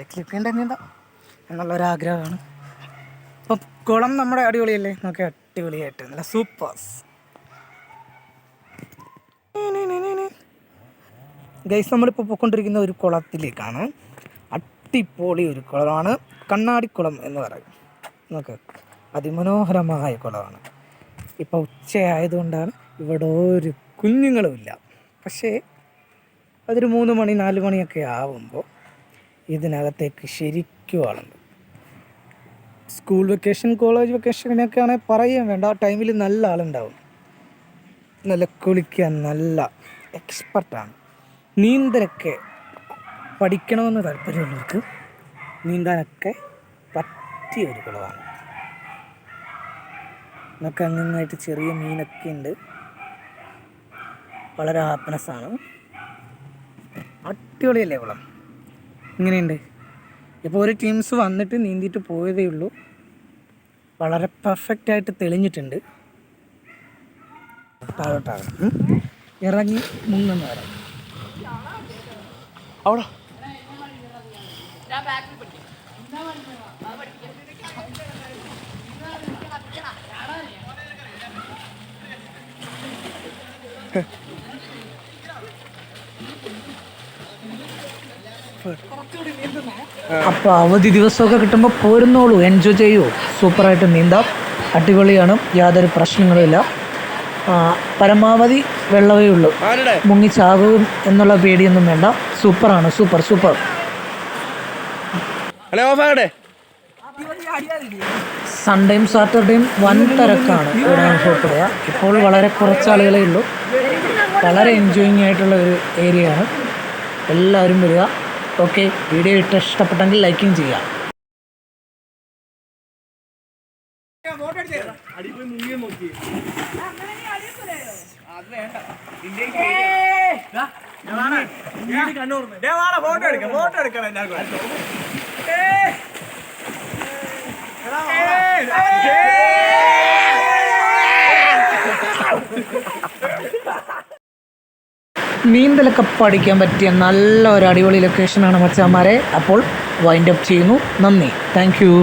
ബാക്കിലൊക്കെ ഉണ്ട് നീന്താം എന്നുള്ളൊരാഗ്രഹമാണ്. അപ്പം കുളം നമ്മുടെ അടിപൊളിയല്ലേ, നോക്കി അടിപൊളിയായിട്ട് നല്ല സൂപ്പർസ്. ഗൈസ് നമ്മളിപ്പോൾ പോയിക്കൊണ്ടിരിക്കുന്ന ഒരു കുളത്തിലേക്കാണ്. അടിപൊളി ഒരു കുളമാണ്, കണ്ണാടിക്കുളം എന്ന് പറയും. നോക്ക് അതിമനോഹരമായ കുളമാണ്. ഇപ്പോൾ ഉച്ചയായതുകൊണ്ടാണ് ഇവിടെ ഒരു കുഞ്ഞുങ്ങളുമില്ല. പക്ഷേ അതൊരു 3 മണി 4 മണിയൊക്കെ ആവുമ്പോൾ ഇതിനകത്തേക്ക് ശരിക്കും ആളുണ്ട്. സ്കൂൾ വെക്കേഷൻ കോളേജ് വെക്കേഷനൊക്കെ ആണെങ്കിൽ പറയാൻ വേണ്ട, ആ ടൈമിൽ നല്ല ആളുണ്ടാവും. നല്ല കുളിക്കാൻ നല്ല എക്സ്പെർട്ടാണ്. നീന്തലൊക്കെ പഠിക്കണമെന്ന് താല്പര്യമുള്ളവർക്ക് നീന്താനൊക്കെ പറ്റിയ ഒരു കുളമാണ്. നമുക്ക് അങ്ങായിട്ട് ചെറിയ മീനൊക്കെ ഉണ്ട്. വളരെ ഹാപ്പിനെസ്സാണ്. അടിപൊളിയല്ലേ കുളം? ഇങ്ങനെയുണ്ട്. ഇപ്പോൾ ഒരു ടീംസ് വന്നിട്ട് നീന്തിയിട്ട് പോയതേ ഉള്ളൂ. വളരെ പെർഫെക്റ്റായിട്ട് തെളിഞ്ഞിട്ടുണ്ട്. താഴോട്ടാകണം, ഇറങ്ങി മുങ്ങുന്ന വരെ. അവിടെ അപ്പോൾ അവധി ദിവസമൊക്കെ കിട്ടുമ്പോൾ പോരുന്നോളൂ, എൻജോയ് ചെയ്യൂ. സൂപ്പറായിട്ട് നീന്താം, അടിപൊളിയാണ്, യാതൊരു പ്രശ്നങ്ങളുമില്ല. പരമാവധി വെള്ളമേ ഉള്ളൂ, മുങ്ങി ചാകും എന്നുള്ള പേടിയൊന്നും വേണ്ട. സൂപ്പറാണ്, സൂപ്പർ സൂപ്പർ. സൺഡേയും സാറ്റർഡേയും വൻ തിരക്കാണ് ഇവിടെ അനുഭവപ്പെടുക. ഇപ്പോൾ വളരെ കുറച്ചാളുകളേ ഉള്ളൂ. വളരെ എൻജോയിങ് ആയിട്ടുള്ള ഒരു ഏരിയയാണ്. എല്ലാവരും വരിക. ഓക്കെ, വീഡിയോ ഇഷ്ടപ്പെട്ടെങ്കിൽ ലൈക്കിങ് ചെയ്യുക. നീന്തലൊക്കെ പഠിക്കാൻ പറ്റിയ നല്ല ഒരു അടിപൊളി ലൊക്കേഷനാണ് മച്ചാന്മാരെ. അപ്പോൾ വൈൻഡ് അപ്പ് ചെയ്യുന്നു. നന്ദി, താങ്ക് യു.